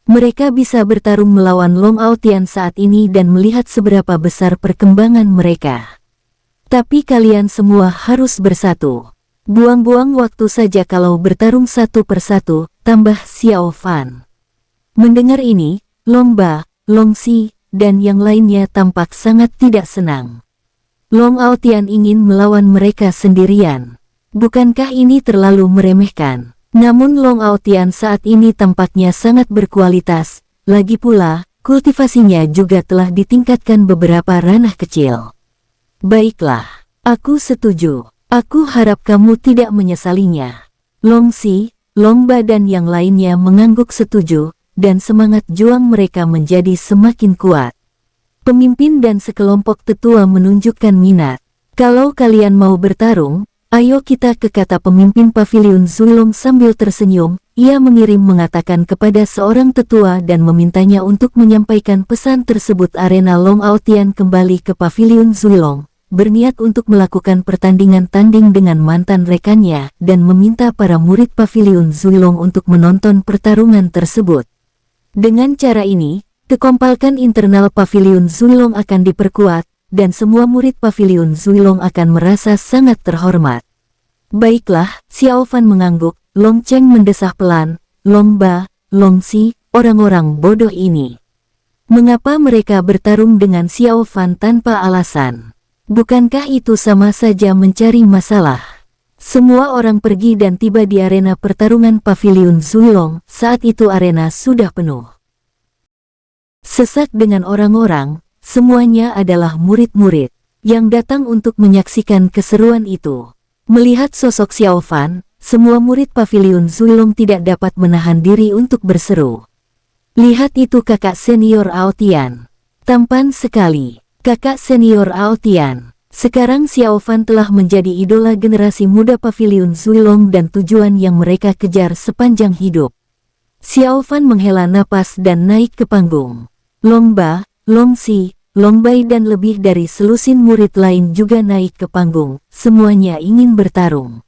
Mereka bisa bertarung melawan Long Aotian saat ini dan melihat seberapa besar perkembangan mereka. Tapi kalian semua harus bersatu. Buang-buang waktu saja kalau bertarung satu persatu, tambah Xiao Fan. Mendengar ini, Long Ba, Long Si, dan yang lainnya tampak sangat tidak senang. Long Aotian ingin melawan mereka sendirian. Bukankah ini terlalu meremehkan? Namun Long Aotian saat ini tampaknya sangat berkualitas. Lagi pula, kultivasinya juga telah ditingkatkan beberapa ranah kecil. Baiklah, aku setuju. Aku harap kamu tidak menyesalinya. Long Si, Long Ba dan yang lainnya mengangguk setuju, dan semangat juang mereka menjadi semakin kuat. Pemimpin dan sekelompok tetua menunjukkan minat. Kalau kalian mau bertarung, ayo kita ke, kata pemimpin pavilion Zuilong sambil tersenyum. Ia mengirim mengatakan kepada seorang tetua dan memintanya untuk menyampaikan pesan tersebut. Arena Long Aotian kembali ke pavilion Zuilong, berniat untuk melakukan pertandingan tanding dengan mantan rekannya dan meminta para murid pavilion Zuilong untuk menonton pertarungan tersebut. Dengan cara ini, kekompakan internal pavilion Zuilong akan diperkuat, dan semua murid pavilion Zuilong akan merasa sangat terhormat. Baiklah, Xiao Fan mengangguk. Long Cheng mendesah pelan. Long Ba, Long Si, orang-orang bodoh ini. Mengapa mereka bertarung dengan Xiao Fan tanpa alasan? Bukankah itu sama saja mencari masalah? Semua orang pergi dan tiba di arena pertarungan pavilion Zuilong. Saat itu arena sudah penuh. Sesak dengan orang-orang, semuanya adalah murid-murid yang datang untuk menyaksikan keseruan itu. Melihat sosok Xiao Fan, semua murid pavilion Zuilong tidak dapat menahan diri untuk berseru. Lihat itu kakak senior Aotian. Tampan sekali. Kakak senior Aotian. Sekarang Xiao Fan telah menjadi idola generasi muda pavilion Zuilong dan tujuan yang mereka kejar sepanjang hidup. Xiao Fan menghela napas dan naik ke panggung. Long Ba, Long Si, Long Bai dan lebih dari selusin murid lain juga naik ke panggung. Semuanya ingin bertarung.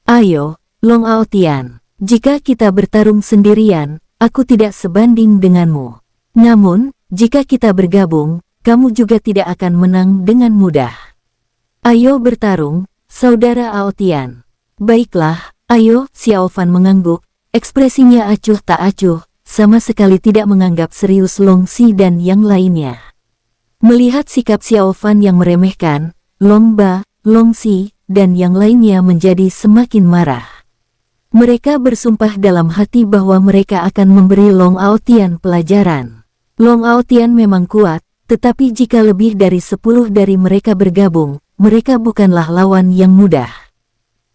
Ayo, Long Aotian. Jika kita bertarung sendirian, aku tidak sebanding denganmu. Namun, jika kita bergabung, kamu juga tidak akan menang dengan mudah. Ayo bertarung, saudara Aotian. Baiklah, ayo, Xiao Fan mengangguk, ekspresinya acuh tak acuh, sama sekali tidak menganggap serius Long Si dan yang lainnya. Melihat sikap Xiao Fan yang meremehkan, Long Ba, Long Si, dan yang lainnya menjadi semakin marah. Mereka bersumpah dalam hati bahwa mereka akan memberi Long Aotian pelajaran. Long Aotian memang kuat, tetapi jika lebih dari 10 dari mereka bergabung, mereka bukanlah lawan yang mudah.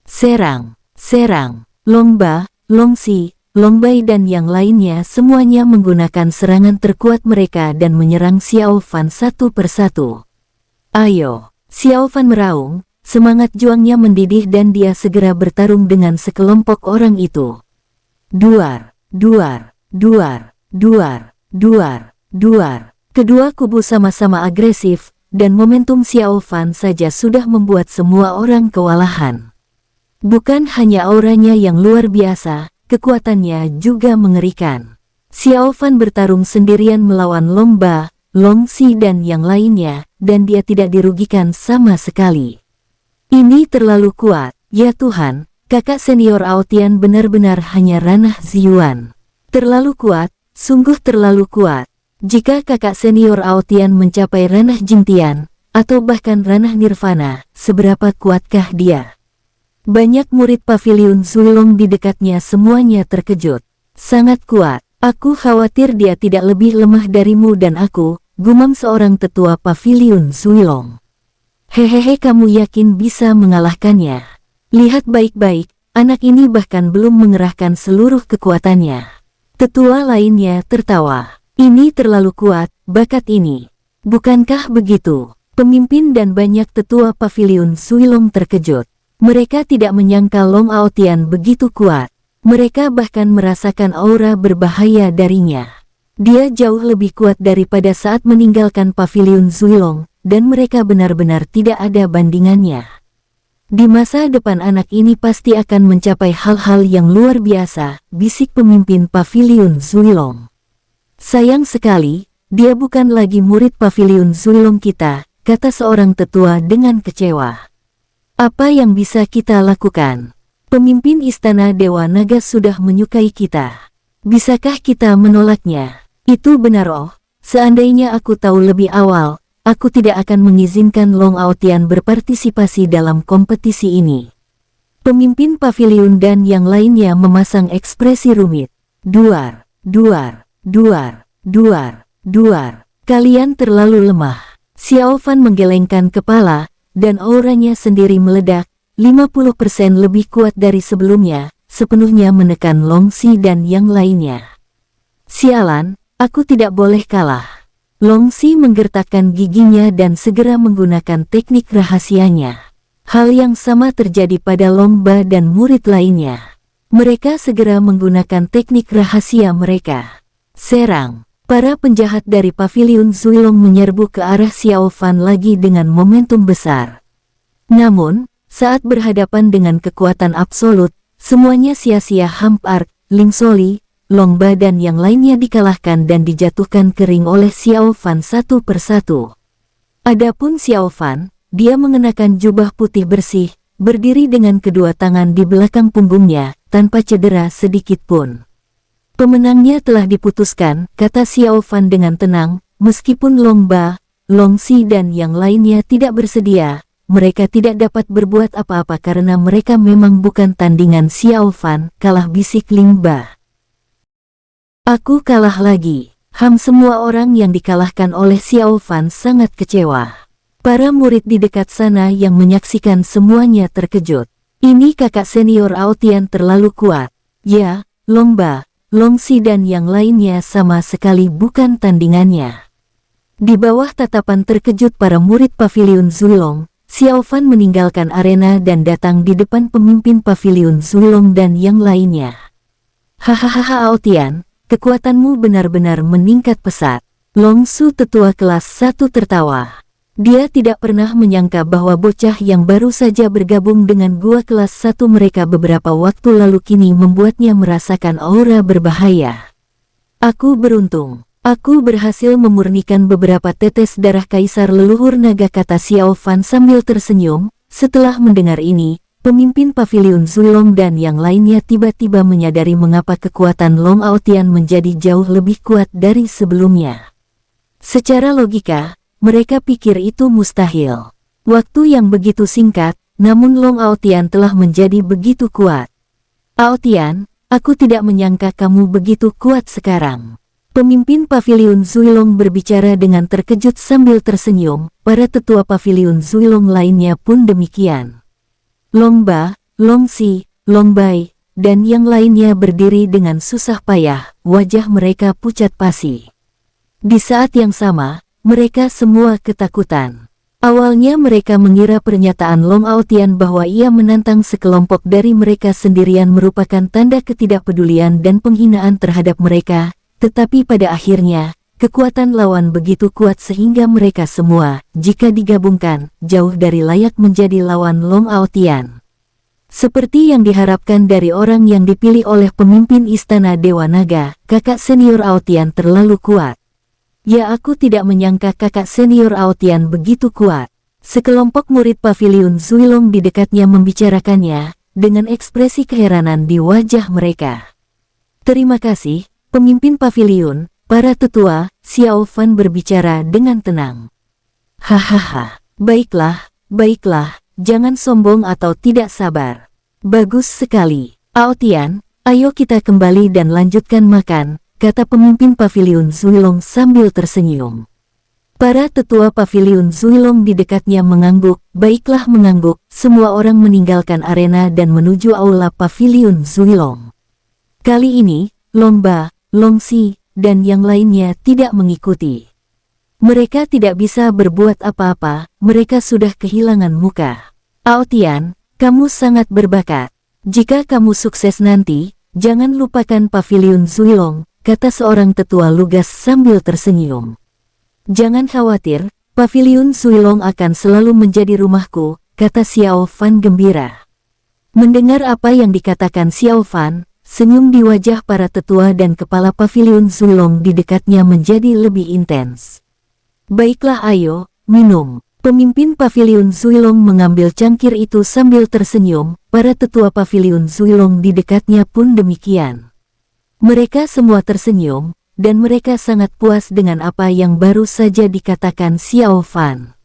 Serang, serang, Long Ba, Long Si, Long Bai dan yang lainnya semuanya menggunakan serangan terkuat mereka dan menyerang Xiao Fan satu persatu. Ayo! Xiao Fan meraung, semangat juangnya mendidih dan dia segera bertarung dengan sekelompok orang itu. Duar, duar, duar, duar, duar, duar. Kedua kubu sama-sama agresif, dan momentum Xiao Fan saja sudah membuat semua orang kewalahan. Bukan hanya auranya yang luar biasa, kekuatannya juga mengerikan. Xiao Fan bertarung sendirian melawan Long Ba, Long Si dan yang lainnya, dan dia tidak dirugikan sama sekali. Ini terlalu kuat, ya Tuhan, kakak senior Aotian benar-benar hanya ranah Ziyuan. Terlalu kuat, sungguh terlalu kuat. Jika kakak senior Aotian mencapai ranah Jingtian, atau bahkan ranah Nirvana, seberapa kuatkah dia? Banyak murid Paviliun Zuilong di dekatnya semuanya terkejut. Sangat kuat, aku khawatir dia tidak lebih lemah darimu dan aku, gumam seorang tetua Paviliun Zuilong. Hehehe, kamu yakin bisa mengalahkannya? Lihat baik-baik, anak ini bahkan belum mengerahkan seluruh kekuatannya. Tetua lainnya tertawa. Ini terlalu kuat, bakat ini. Bukankah begitu? Pemimpin dan banyak tetua Paviliun Zuilong terkejut. Mereka tidak menyangka Long Aotian begitu kuat. Mereka bahkan merasakan aura berbahaya darinya. Dia jauh lebih kuat daripada saat meninggalkan Paviliun Zuilong, dan mereka benar-benar tidak ada bandingannya. Di masa depan anak ini pasti akan mencapai hal-hal yang luar biasa, bisik pemimpin Paviliun Zuilong. Sayang sekali, dia bukan lagi murid Paviliun Zuilong kita, kata seorang tetua dengan kecewa. Apa yang bisa kita lakukan? Pemimpin Istana Dewa Naga sudah menyukai kita. Bisakah kita menolaknya? Itu benar oh, seandainya aku tahu lebih awal, aku tidak akan mengizinkan Long Aotian berpartisipasi dalam kompetisi ini. Pemimpin Paviliun dan yang lainnya memasang ekspresi rumit. Duar, duar. Duar, duar, duar. Kalian terlalu lemah. Xiao Fan menggelengkan kepala, dan auranya sendiri meledak, 50% lebih kuat dari sebelumnya, sepenuhnya menekan Long Si dan yang lainnya. Sialan, aku tidak boleh kalah. Long Si menggertakkan giginya dan segera menggunakan teknik rahasianya. Hal yang sama terjadi pada Long Ba dan murid lainnya. Mereka segera menggunakan teknik rahasia mereka. Serang. Para penjahat dari Paviliun Zuilong menyerbu ke arah Xiao Fan lagi dengan momentum besar. Namun, saat berhadapan dengan kekuatan absolut, semuanya sia-sia. Hampar, Ling Soli, Long Ba dan yang lainnya dikalahkan dan dijatuhkan ke ring oleh Xiao Fan satu persatu. Adapun Xiao Fan, dia mengenakan jubah putih bersih, berdiri dengan kedua tangan di belakang punggungnya, tanpa cedera sedikit pun. Pemenangnya telah diputuskan, kata Xiao Fan dengan tenang, meskipun Long Ba, Long Si dan yang lainnya tidak bersedia, mereka tidak dapat berbuat apa-apa karena mereka memang bukan tandingan Xiao Fan, kalah bisik Ling Ba. Aku kalah lagi. Semua orang yang dikalahkan oleh Xiao Fan sangat kecewa. Para murid di dekat sana yang menyaksikan semuanya terkejut. Ini kakak senior Aotian terlalu kuat. Ya, Long Ba, Long Si dan yang lainnya sama sekali bukan tandingannya. Di bawah tatapan terkejut para murid Paviliun Zuilong, Xiao Fan meninggalkan arena dan datang di depan pemimpin Paviliun Zuilong dan yang lainnya. Hahaha Aotian, kekuatanmu benar-benar meningkat pesat. Long Su tetua kelas 1 tertawa. Dia tidak pernah menyangka bahwa bocah yang baru saja bergabung dengan gua kelas 1 mereka beberapa waktu lalu kini membuatnya merasakan aura berbahaya. Aku beruntung. Aku berhasil memurnikan beberapa tetes darah kaisar leluhur naga, kata Xiao Fan sambil tersenyum. Setelah mendengar ini, pemimpin Paviliun Zuilong dan yang lainnya tiba-tiba menyadari mengapa kekuatan Long Aotian menjadi jauh lebih kuat dari sebelumnya. Secara logika, mereka pikir itu mustahil. Waktu yang begitu singkat, namun Long Aotian telah menjadi begitu kuat. Aotian, aku tidak menyangka kamu begitu kuat sekarang. Pemimpin Paviliun Zuilong berbicara dengan terkejut sambil tersenyum. Para tetua Paviliun Zuilong lainnya pun demikian. Long Ba, Long Si, Long Bai, dan yang lainnya berdiri dengan susah payah, wajah mereka pucat pasi. Di saat yang sama, mereka semua ketakutan. Awalnya mereka mengira pernyataan Long Aotian bahwa ia menantang sekelompok dari mereka sendirian merupakan tanda ketidakpedulian dan penghinaan terhadap mereka, tetapi pada akhirnya, kekuatan lawan begitu kuat sehingga mereka semua, jika digabungkan, jauh dari layak menjadi lawan Long Aotian. Seperti yang diharapkan dari orang yang dipilih oleh pemimpin Istana Dewa Naga, kakak senior Aotian terlalu kuat. Ya, aku tidak menyangka kakak senior Aotian begitu kuat. Sekelompok murid Paviliun Zuilong di dekatnya membicarakannya, dengan ekspresi keheranan di wajah mereka. Terima kasih, pemimpin Paviliun. Para tetua, Xiao Fan berbicara dengan tenang. Hahaha, baiklah, jangan sombong atau tidak sabar. Bagus sekali. Aotian, ayo kita kembali dan lanjutkan makan, kata pemimpin Paviliun Zuilong sambil tersenyum. Para tetua Paviliun Zuilong di dekatnya mengangguk, baiklah mengangguk, semua orang meninggalkan arena dan menuju aula Paviliun Zuilong. Kali ini, Long Ba, Long Si, dan yang lainnya tidak mengikuti. Mereka tidak bisa berbuat apa-apa, mereka sudah kehilangan muka. Aotian, kamu sangat berbakat. Jika kamu sukses nanti, jangan lupakan Paviliun Zuilong, kata seorang tetua lugas sambil tersenyum. Jangan khawatir, Paviliun Zuilong akan selalu menjadi rumahku, kata Xiao Fan gembira. Mendengar apa yang dikatakan Xiao Fan, senyum di wajah para tetua dan kepala Paviliun Zuilong di dekatnya menjadi lebih intens. Baiklah ayo, minum. Pemimpin Paviliun Zuilong mengambil cangkir itu sambil tersenyum, para tetua Paviliun Zuilong di dekatnya pun demikian. Mereka semua tersenyum, dan mereka sangat puas dengan apa yang baru saja dikatakan Xiao Fan.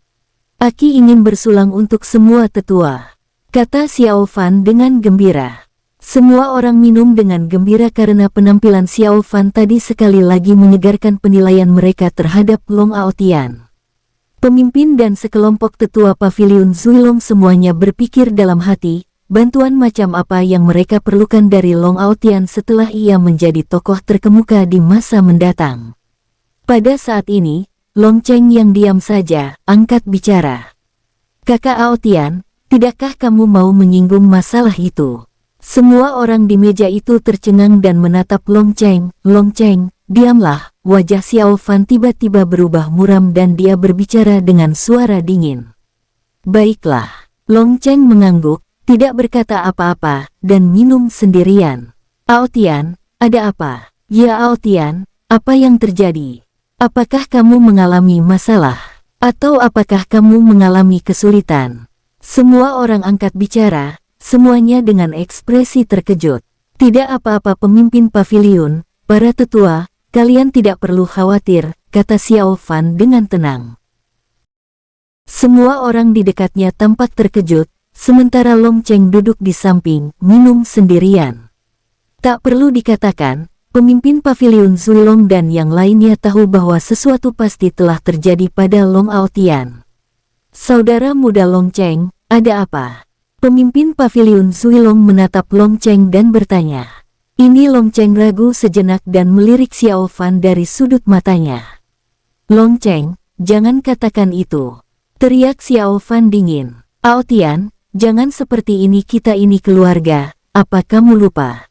Aki ingin bersulang untuk semua tetua, kata Xiao Fan dengan gembira. Semua orang minum dengan gembira karena penampilan Xiao Fan tadi sekali lagi menyegarkan penilaian mereka terhadap Long Aotian. Pemimpin dan sekelompok tetua Paviliun Zuilong semuanya berpikir dalam hati, bantuan macam apa yang mereka perlukan dari Long Aotian setelah ia menjadi tokoh terkemuka di masa mendatang. Pada saat ini, Long Cheng yang diam saja, angkat bicara. Kakak Aotian, tidakkah kamu mau menyinggung masalah itu? Semua orang di meja itu tercengang dan menatap Long Cheng. Long Cheng, diamlah, wajah Xiao Fan tiba-tiba berubah muram dan dia berbicara dengan suara dingin. Baiklah, Long Cheng mengangguk, tidak berkata apa-apa, dan minum sendirian. Aotian, ada apa? Ya Aotian, apa yang terjadi? Apakah kamu mengalami masalah? Atau apakah kamu mengalami kesulitan? Semua orang angkat bicara. Semuanya dengan ekspresi terkejut. Tidak apa-apa pemimpin paviliun, para tetua, kalian tidak perlu khawatir, kata Xiao Fan dengan tenang. Semua orang di dekatnya tampak terkejut, sementara Long Cheng duduk di samping, minum sendirian. Tak perlu dikatakan, pemimpin paviliun Zuilong dan yang lainnya tahu bahwa sesuatu pasti telah terjadi pada Long Aotian. Saudara muda Long Cheng, ada apa? Pemimpin Paviliun Zuilong menatap Long Cheng dan bertanya. Ini Long Cheng ragu sejenak dan melirik Xiao Fan dari sudut matanya. Long Cheng, jangan katakan itu. Teriak Xiao Fan dingin. Aotian, jangan seperti ini, kita ini keluarga, apa kamu lupa?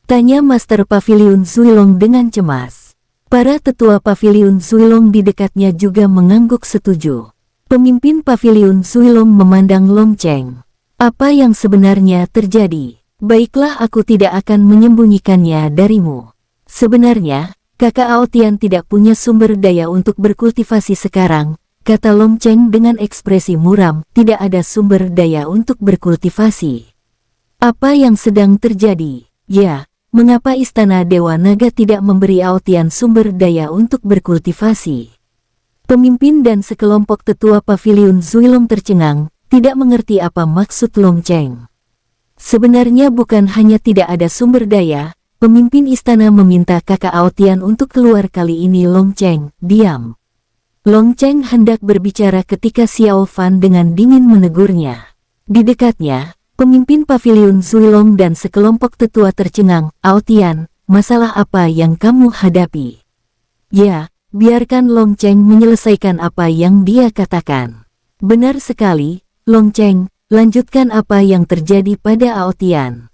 Tanya Master Paviliun Zuilong dengan cemas. Para tetua Paviliun Zuilong di dekatnya juga mengangguk setuju. Pemimpin Paviliun Zuilong memandang Long Cheng. Apa yang sebenarnya terjadi? Baiklah, aku tidak akan menyembunyikannya darimu. Sebenarnya, kakak Aotian tidak punya sumber daya untuk berkultivasi sekarang, kata Long Cheng dengan ekspresi muram, tidak ada sumber daya untuk berkultivasi. Apa yang sedang terjadi? Ya, mengapa Istana Dewa Naga tidak memberi Aotian sumber daya untuk berkultivasi? Pemimpin dan sekelompok tetua Paviliun Zuilong tercengang, tidak mengerti apa maksud Long Cheng. Sebenarnya bukan hanya tidak ada sumber daya, pemimpin istana meminta kakak Aotian untuk keluar. Kali ini Long Cheng, diam. Long Cheng hendak berbicara ketika Xiao Fan dengan dingin menegurnya. Di dekatnya, Pemimpin Paviliun Zuilong dan sekelompok tetua tercengang. Aotian, masalah apa yang kamu hadapi? Ya, biarkan Long Cheng menyelesaikan apa yang dia katakan. Benar sekali, Long Cheng, lanjutkan apa yang terjadi pada Aotian.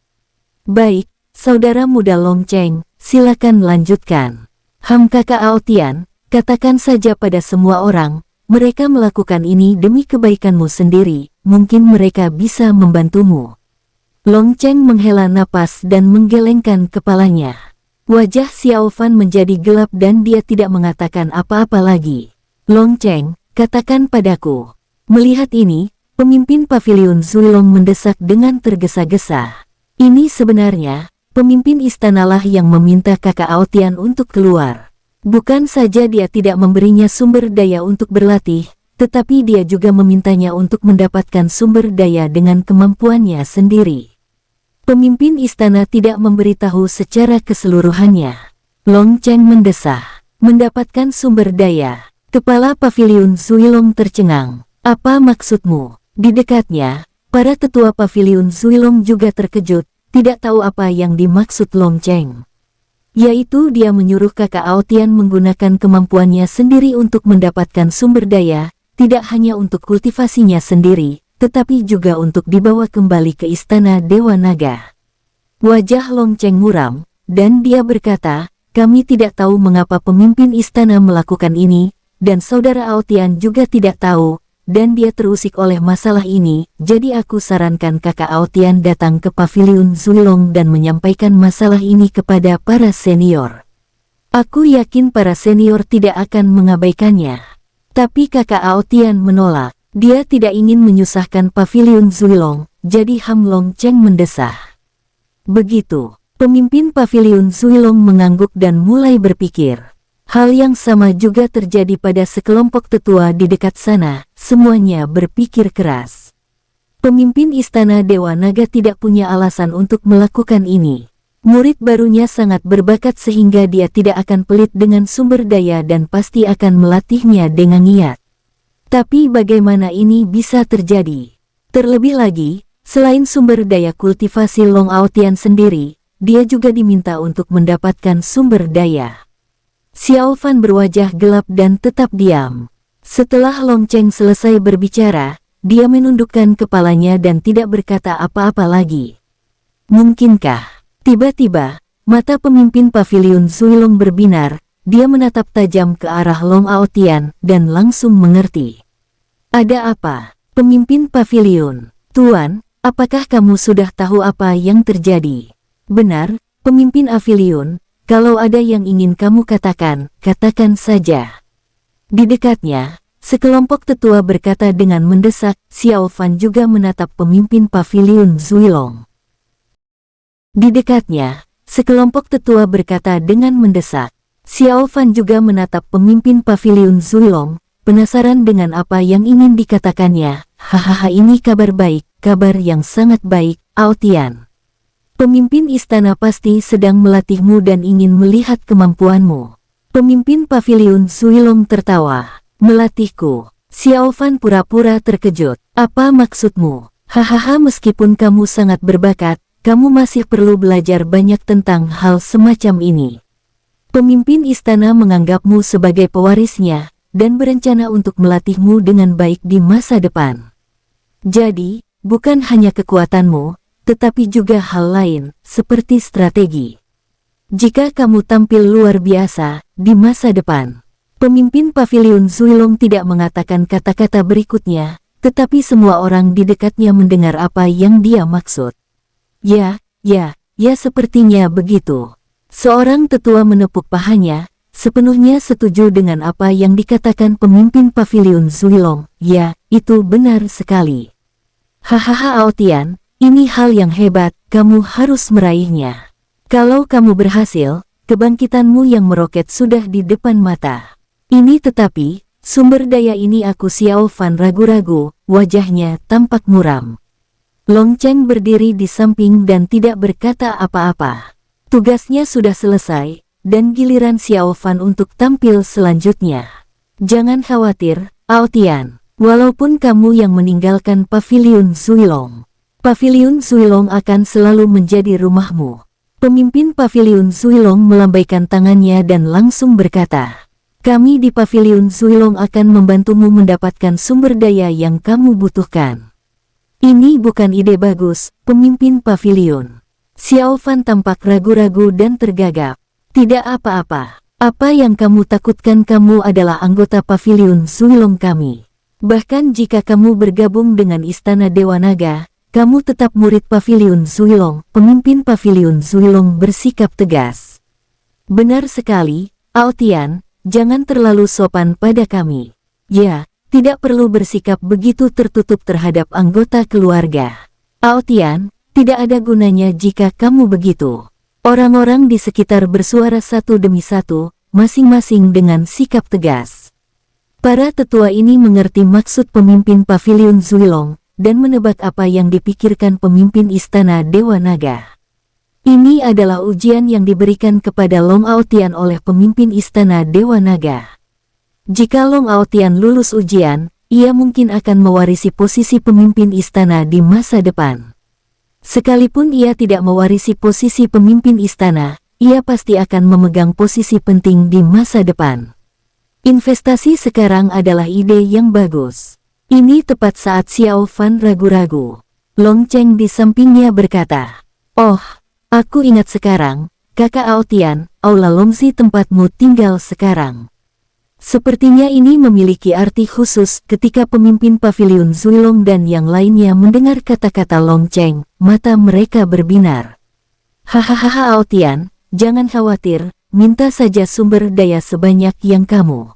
Baik, saudara muda Long Cheng, silakan lanjutkan. Kakak Aotian, katakan saja pada semua orang, mereka melakukan ini demi kebaikanmu sendiri, mungkin mereka bisa membantumu. Long Cheng menghela napas dan menggelengkan kepalanya. Wajah Xiao Fan menjadi gelap dan dia tidak mengatakan apa-apa lagi. Long Cheng, katakan padaku. Melihat ini, pemimpin Paviliun Zuilong mendesak dengan tergesa-gesa. Ini sebenarnya, pemimpin istanalah yang meminta kakak Aotian untuk keluar. Bukan saja dia tidak memberinya sumber daya untuk berlatih, tetapi dia juga memintanya untuk mendapatkan sumber daya dengan kemampuannya sendiri. Pemimpin istana tidak memberitahu secara keseluruhannya. Long Cheng mendesah. Mendapatkan sumber daya. Kepala Paviliun Zuilong tercengang. Apa maksudmu? Di dekatnya, para tetua Paviliun Zuilong juga terkejut, tidak tahu apa yang dimaksud Long Cheng. Yaitu dia menyuruh kakak Aotian menggunakan kemampuannya sendiri untuk mendapatkan sumber daya, tidak hanya untuk kultivasinya sendiri, tetapi juga untuk dibawa kembali ke istana Dewa Naga. Wajah Long Cheng muram, dan dia berkata, kami tidak tahu mengapa pemimpin istana melakukan ini, dan saudara Aotian juga tidak tahu, dan dia terusik oleh masalah ini, jadi aku sarankan kakak Aotian datang ke Paviliun Zuilong dan menyampaikan masalah ini kepada para senior. Aku yakin para senior tidak akan mengabaikannya. Tapi kakak Aotian menolak. Dia tidak ingin menyusahkan Paviliun Zuilong, jadi Long Cheng mendesah. Begitu, pemimpin Paviliun Zuilong mengangguk dan mulai berpikir. Hal yang sama juga terjadi pada sekelompok tetua di dekat sana, semuanya berpikir keras. Pemimpin istana Dewa Naga tidak punya alasan untuk melakukan ini. Murid barunya sangat berbakat sehingga dia tidak akan pelit dengan sumber daya dan pasti akan melatihnya dengan niat. Tapi bagaimana ini bisa terjadi? Terlebih lagi, selain sumber daya kultivasi Long Aotian sendiri, dia juga diminta untuk mendapatkan sumber daya. Xiao Fan berwajah gelap dan tetap diam. Setelah Long Cheng selesai berbicara, dia menundukkan kepalanya dan tidak berkata apa-apa lagi. Mungkinkah? Tiba-tiba, mata pemimpin Paviliun Zuilong berbinar, dia menatap tajam ke arah Long Aotian dan langsung mengerti. Ada apa? Pemimpin Paviliun, Tuan, apakah kamu sudah tahu apa yang terjadi? Benar, pemimpin Paviliun. Kalau ada yang ingin kamu katakan, katakan saja. Di dekatnya, sekelompok tetua berkata dengan mendesak. Xiao Fan juga menatap pemimpin Paviliun Zuilong. Di dekatnya, sekelompok tetua berkata dengan mendesak. Xiao Fan juga menatap pemimpin Paviliun Zuilong, penasaran dengan apa yang ingin dikatakannya. Hahaha, ini kabar baik, kabar yang sangat baik, Aotian. Pemimpin istana pasti sedang melatihmu dan ingin melihat kemampuanmu. Pemimpin Paviliun Zuilong tertawa. Melatihku? Xiao Fan pura-pura terkejut. Apa maksudmu? Hahaha, meskipun kamu sangat berbakat, kamu masih perlu belajar banyak tentang hal semacam ini. Pemimpin istana menganggapmu sebagai pewarisnya, dan berencana untuk melatihmu dengan baik di masa depan. Jadi, bukan hanya kekuatanmu, tetapi juga hal lain, seperti strategi. Jika kamu tampil luar biasa di masa depan. Pemimpin Paviliun Zuilong tidak mengatakan kata-kata berikutnya, tetapi semua orang di dekatnya mendengar apa yang dia maksud. Ya, sepertinya begitu. Seorang tetua menepuk pahanya, sepenuhnya setuju dengan apa yang dikatakan pemimpin Paviliun Zuilong. Ya, itu benar sekali. Hahaha, Aotian. Ini hal yang hebat, kamu harus meraihnya. Kalau kamu berhasil, kebangkitanmu yang meroket sudah di depan mata. Ini tetapi, sumber daya ini aku Xiao Fan ragu-ragu, wajahnya tampak muram. Long Cheng berdiri di samping dan tidak berkata apa-apa. Tugasnya sudah selesai, dan giliran Xiao Fan untuk tampil selanjutnya. Jangan khawatir, Aotian, walaupun kamu yang meninggalkan Paviliun Zuilong. Paviliun Zuilong akan selalu menjadi rumahmu. Pemimpin Paviliun Zuilong melambaikan tangannya dan langsung berkata, kami di Paviliun Zuilong akan membantumu mendapatkan sumber daya yang kamu butuhkan. Ini bukan ide bagus, pemimpin Paviliun. Xiao Fan tampak ragu-ragu dan tergagap. Tidak apa-apa. Apa yang kamu takutkan, kamu adalah anggota Paviliun Zuilong kami. Bahkan jika kamu bergabung dengan Istana Dewa Naga, kamu tetap murid Paviliun Zuilong. Pemimpin Paviliun Zuilong bersikap tegas. Benar sekali, Aotian, jangan terlalu sopan pada kami. Ya, tidak perlu bersikap begitu tertutup terhadap anggota keluarga. Aotian, tidak ada gunanya jika kamu begitu. Orang-orang di sekitar bersuara satu demi satu, masing-masing dengan sikap tegas. Para tetua ini mengerti maksud pemimpin Paviliun Zuilong, dan menebak apa yang dipikirkan pemimpin Istana Dewa Naga. Ini adalah ujian yang diberikan kepada Long Aotian oleh pemimpin Istana Dewa Naga. Jika Long Aotian lulus ujian, ia mungkin akan mewarisi posisi pemimpin istana di masa depan. Sekalipun ia tidak mewarisi posisi pemimpin istana, ia pasti akan memegang posisi penting di masa depan. Investasi sekarang adalah ide yang bagus. Ini tepat saat Xiao Fan ragu-ragu. Long Cheng di sampingnya berkata, oh, aku ingat sekarang, kakak Aotian, Aula Longzi tempatmu tinggal sekarang. Sepertinya ini memiliki arti khusus. Ketika pemimpin Paviliun Zuilong dan yang lainnya mendengar kata-kata Long Cheng, mata mereka berbinar. Hahaha Aotian, jangan khawatir, minta saja sumber daya sebanyak yang kamu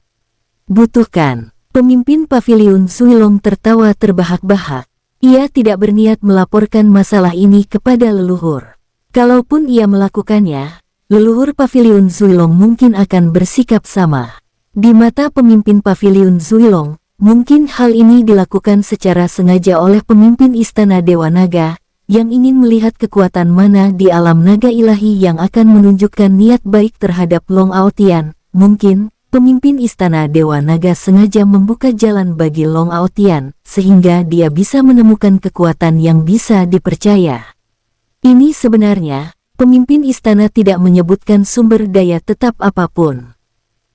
butuhkan. Pemimpin Paviliun Zuilong tertawa terbahak-bahak. Ia tidak berniat melaporkan masalah ini kepada leluhur. Kalaupun ia melakukannya, leluhur Paviliun Zuilong mungkin akan bersikap sama. Di mata pemimpin Paviliun Zuilong, mungkin hal ini dilakukan secara sengaja oleh pemimpin Istana Dewa Naga, yang ingin melihat kekuatan mana di alam naga ilahi yang akan menunjukkan niat baik terhadap Long Aotian. Mungkin, pemimpin Istana Dewa Naga sengaja membuka jalan bagi Long Aotian, sehingga dia bisa menemukan kekuatan yang bisa dipercaya. Ini sebenarnya, pemimpin istana tidak menyebutkan sumber daya tetap apapun.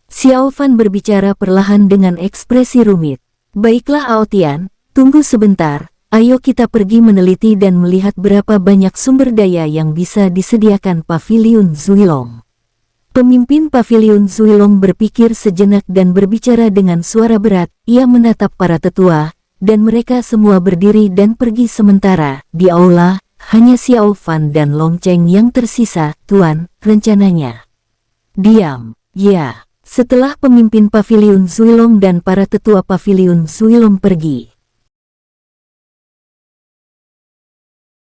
Xiao Fan berbicara perlahan dengan ekspresi rumit. Baiklah Aotian, tunggu sebentar, ayo kita pergi meneliti dan melihat berapa banyak sumber daya yang bisa disediakan Paviliun Zuilong. Pemimpin Paviliun Zuilong berpikir sejenak dan berbicara dengan suara berat. Ia menatap para tetua, dan mereka semua berdiri dan pergi sementara. Di aula, hanya Xiao Fan dan Long Cheng yang tersisa. Tuan, rencananya. Diam, ya. Setelah pemimpin Paviliun Zuilong dan para tetua Paviliun Zuilong pergi.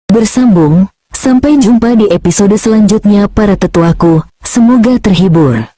Bersambung, sampai jumpa di episode selanjutnya para tetuaku, semoga terhibur.